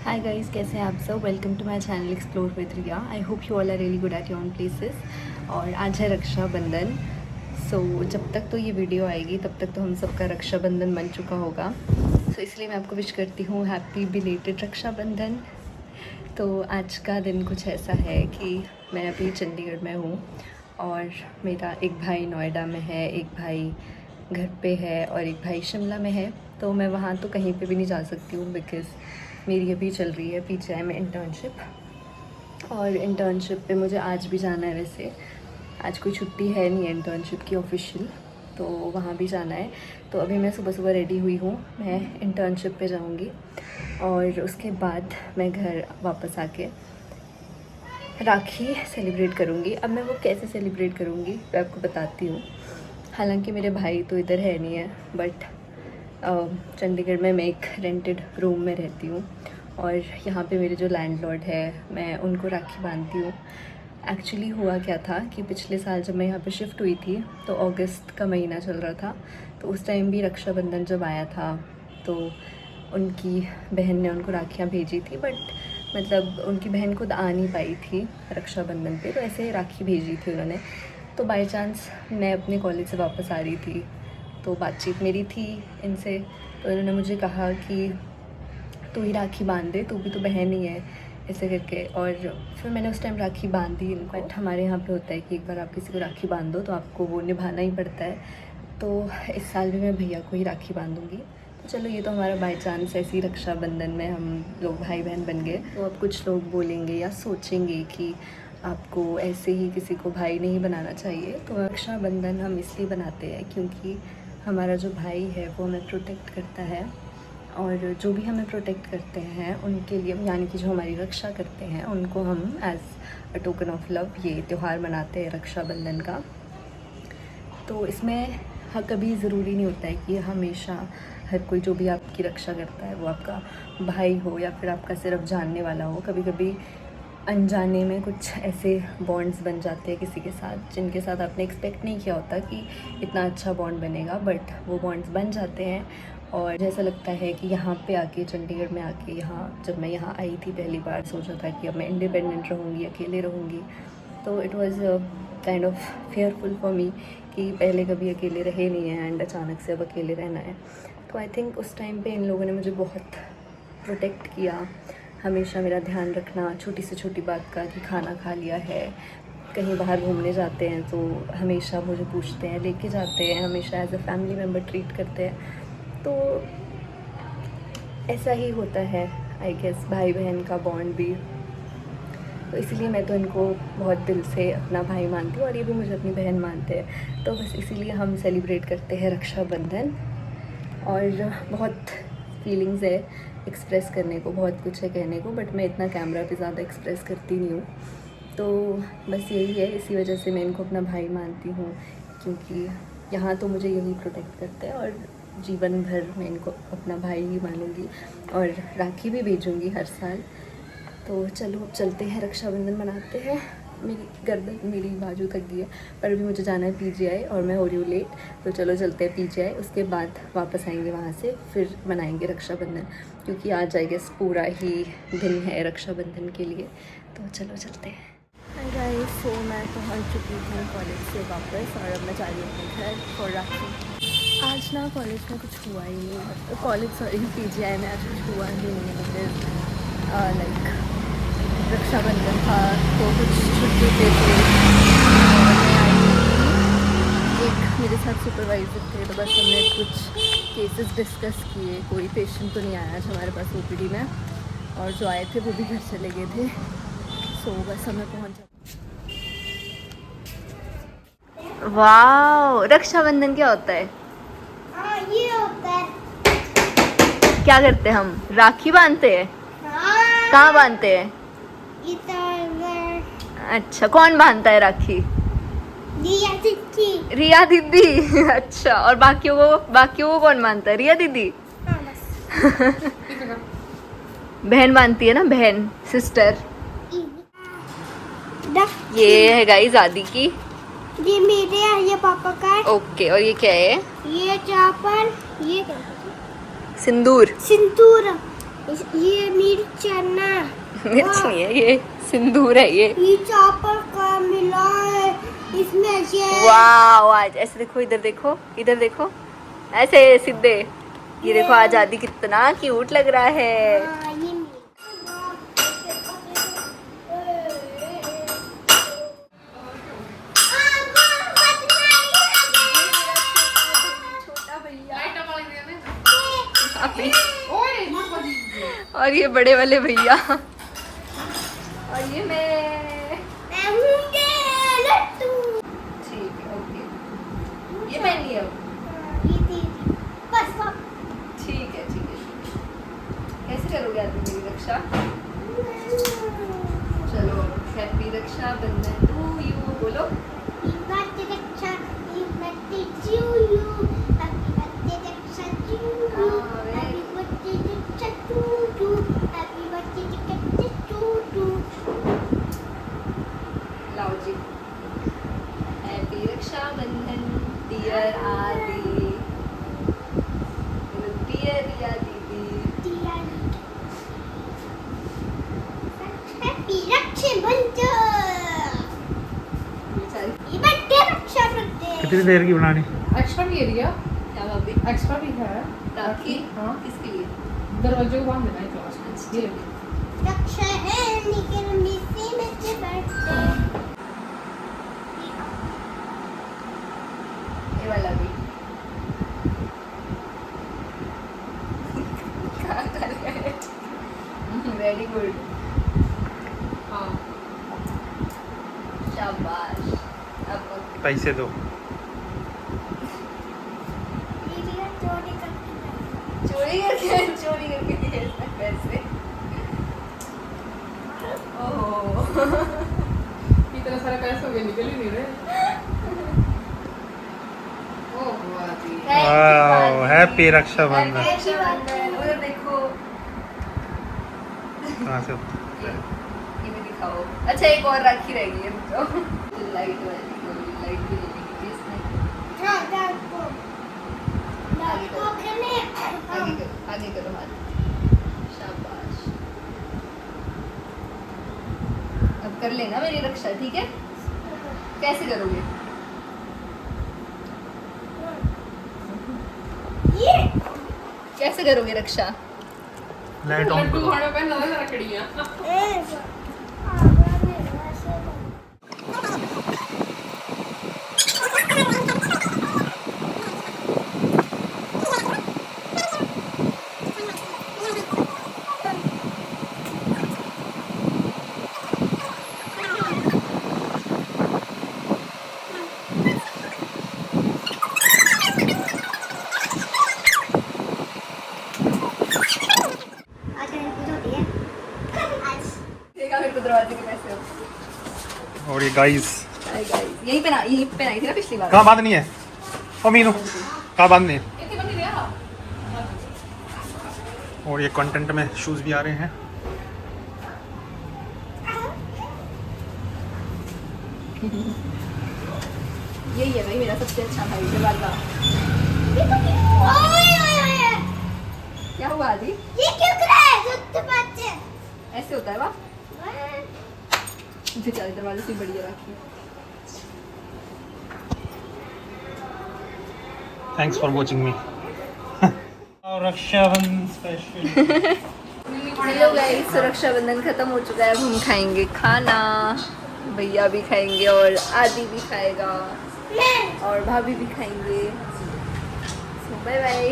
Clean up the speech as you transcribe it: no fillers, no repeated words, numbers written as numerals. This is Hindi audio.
हाय गाइस, कैसे हैं आप सब। Welcome to my channel explore with Riya. I hope you all are really good at your own places. और आज है रक्षाबंधन। जब तक तो ये वीडियो आएगी तब तक तो हम सबका रक्षाबंधन बन चुका होगा। इसलिए मैं आपको विश करती हूँ हैप्पी बिलेटेड रक्षाबंधन। तो आज का दिन कुछ ऐसा है कि मैं अभी चंडीगढ़ में हूँ और मेरा एक भाई नोएडा में है, एक भाई घर पे है और एक भाई शिमला में है। तो मैं वहाँ तो कहीं पे भी नहीं जा सकती हूँ बिकॉज़ मेरी अभी चल रही है पीजीआई में इंटर्नशिप। और इंटर्नशिप पे मुझे आज भी जाना है। वैसे आज कोई छुट्टी है नहीं है इंटर्नशिप की ऑफिशियल, तो वहाँ भी जाना है। तो अभी मैं सुबह सुबह रेडी हुई हूँ, मैं इंटर्नशिप पे जाऊँगी और उसके बाद मैं घर वापस आके राखी सेलिब्रेट करूँगी। अब मैं वो कैसे सेलिब्रेट करूँगी मैं आपको बताती हूँ। हालांकि मेरे भाई तो इधर है नहीं है, बट चंडीगढ़ में मैं एक रेंटेड रूम में रहती हूँ और यहाँ पे मेरे जो लैंडलॉर्ड है मैं उनको राखी बांधती हूँ। एक्चुअली हुआ क्या था कि पिछले साल जब मैं यहाँ पे शिफ्ट हुई थी तो अगस्त का महीना चल रहा था, तो उस टाइम भी रक्षाबंधन जब आया था तो उनकी बहन ने उनको राखियाँ भेजी थी, बट मतलब उनकी बहन खुद आ नहीं पाई थी रक्षाबंधन पे, तो ऐसे राखी भेजी थी उन्होंने। तो बाय चांस मैं अपने कॉलेज से वापस आ रही थी तो बातचीत मेरी थी इनसे, तो इन्होंने मुझे कहा कि तू ही राखी बांध दे, तू भी तो बहन ही है, ऐसे करके। और फिर मैंने उस टाइम राखी बांधी इनको। बट हमारे यहाँ पे होता है कि एक बार आप किसी को राखी बांध दो तो आपको वो निभाना ही पड़ता है। तो इस साल भी मैं भैया को ही राखी बांधूँगी। तो चलो, ये तो हमारा बाई चांस ऐसी रक्षाबंधन में हम लोग भाई बहन बन गए। तो अब कुछ लोग बोलेंगे या सोचेंगे कि आपको ऐसे ही किसी को भाई नहीं बनाना चाहिए। तो रक्षाबंधन हम इसलिए बनाते हैं क्योंकि हमारा जो भाई है वो हमें प्रोटेक्ट करता है, और जो भी हमें प्रोटेक्ट करते हैं उनके लिए, यानी कि जो हमारी रक्षा करते हैं, उनको हम as a token of love ये त्यौहार मनाते हैं रक्षाबंधन का। तो इसमें कभी ज़रूरी नहीं होता है कि हमेशा हर कोई जो भी आपकी रक्षा करता है वो आपका भाई हो या फिर आपका सिर्फ जानने वाला हो। कभी कभी अनजाने में कुछ ऐसे बॉन्ड्स बन जाते हैं किसी के साथ जिनके साथ आपने एक्सपेक्ट नहीं किया होता कि इतना अच्छा बॉन्ड बनेगा, बट वो बॉन्ड्स बन जाते हैं। और जैसा लगता है कि यहाँ पे आके, चंडीगढ़ में आके, यहाँ जब मैं यहाँ आई थी पहली बार, सोचा था कि अब मैं इंडिपेंडेंट रहूँगी, अकेले रहूँगी। तो it was kind of fearful for me कि पहले कभी अकेले रहे नहीं हैं एंड अचानक से अब अकेले रहना है। तो आई थिंक उस टाइम पे इन लोगों ने मुझे बहुत प्रोटेक्ट किया, हमेशा मेरा ध्यान रखना छोटी से छोटी बात का, कि खाना खा लिया है, कहीं बाहर घूमने जाते हैं तो हमेशा मुझे पूछते हैं, लेके जाते हैं, हमेशा as a family member treat करते हैं। तो ऐसा ही होता है आई गेस भाई बहन का बॉन्ड भी। तो इसलिए मैं तो इनको बहुत दिल से अपना भाई मानती हूँ और ये भी मुझे अपनी बहन मानते हैं। तो बस इसीलिए हम सेलिब्रेट करते हैं रक्षाबंधन। और बहुत फीलिंग्स है एक्सप्रेस करने को, बहुत कुछ है कहने को, बट मैं इतना कैमरा पे ज़्यादा एक्सप्रेस करती नहीं हूँ। तो बस यही है, इसी वजह से मैं इनको अपना भाई मानती हूँ, क्योंकि यहाँ तो मुझे यही प्रोटेक्ट करते हैं और जीवन भर मैं इनको अपना भाई ही मानूँगी और राखी भी भेजूँगी हर साल। तो चलो अब चलते हैं, रक्षाबंधन मनाते हैं। मेरी गर्दन, मेरी बाजू थक गई है, पर अभी मुझे जाना है पीजीआई और मैं हो रही हूँ लेट। तो चलो चलते हैं पीजीआई, उसके बाद वापस आएंगे वहाँ से, फिर मनाएंगे रक्षाबंधन, क्योंकि आज आई गेस पूरा ही दिन है रक्षाबंधन के लिए। तो चलो चलते हैं। हाय गाइस, सो मैं पहुँच चुकी हूँ कॉलेज से वापस और अब मैं जा रही हूँ अपने घर फॉर राखी। आज ना कॉलेज में कुछ हुआ ही नहीं, कॉलेज सॉरी पीजीआई में आज कुछ हुआ ही नहीं। लाइक रक्षाबंधन था तो कुछ छुट्टी पे थे और मैं आई थी, एक मेरे साथ सुपरवाइज़र थे, तो बस हमने कुछ केसेस डिस्कस किए। कोई पेशेंट तो नहीं आया आज हमारे पास ओपीडी में, और जो आए थे वो भी घर चले गए थे। सो बस हमें पहुंचा। वाह, रक्षाबंधन क्या होता है? ये होता है, क्या करते हैं हम? राखी बांधते हैं। कहाँ बांधते हैं? अच्छा, कौन बांधता है राखी? रिया दीदी। अच्छा, और बाकियों को कौन बांधता है? रिया दीदी। बहन बांधती है ना, बहन, सिस्टर। ये है गाइस आदि की, ये मेरे है, ये पापा का है। ओके, और ये क्या है? ये चावल, ये सिंदूर। सिंदूर, ये मिर्च है मिर्च नहीं है ये, सिंदूर है ये। चापर का मिला है इसमें से। वाह, आज ऐसे देखो, इधर देखो, इधर देखो, ऐसे सीधे। ये देखो आजादी कितना क्यूट लग रहा है। हाँ, ये और ये बड़े वाले भैया, और ये मैं। ठीक है, ओके, ये मैं नहीं हूँ। ठीक है, ठीक है। कैसे करोगे आप मेरी रक्षा? चलो, हैप्पी रक्षा बंधन टू यू बोलो। लाओ जी। हैप्पी रक्षा बंधन डियर आदि, डियर रिया दीदी। कितनी देर की बनानी? एक्स्ट्रा भी एरिया, क्या भाभी? एक्स्ट्रा भी है राखी? हाँ, किसके लिए? दरवाजे को बांध देना है क्लास में। ये रक्षा है लेकिन मिट्टी में से बैठते। ये वाला भी। कहाँ कर गए? वेरी गुड, हाँ, शाबाश। अब पैसे दो। चोरी करके दिए इसने पैसे। ओह, इतना सारा पैसा हो गया, निकल ही नहीं रहे। ओह वादी, वाह, हैप्पी रक्षाबंधन। उधर देखो, कहाँ से? ये भी दिखाओ। अच्छा, एक और राखी रह गई है तो लाइट वाली, लाइट भी ले लेंगे इसमें। आगे करो हाथ। शाबाश। अब कर लेना मेरी रक्षा, ठीक है? कैसे करोगे? कैसे करोगे रक्षा? लाइट ऑन लड्डू करो। खाने पे नजर रखड़ियाँ। देखा मेरे को दरवाजे के पैसे हो। और ये गाइस यहीं पे ना, यहीं पे आई थी ना पिछली बार। कहाँ बांधनी है? ओ मीनू, कहाँ बांधनी है? इतनी बनी रहा। और ये कंटेंट में शूज भी आ रहे हैं। यही है भाई मेरा सबसे अच्छा भाई वाला। क्या हुआ आदि? ये क्यों कर रहा है दूध बच्चे? ऐसे होता है वाह। बेचारे दरवाजे से बढ़िया रखी। Thanks for watching me. Rakshabandhan special. Hello guys, Rakshabandhan खत्म हो चुका है। अब हम खाएंगे खाना, भैया भी खाएंगे और आदि भी खाएगा और भाभी भी खाएंगे। सो बाय बाय।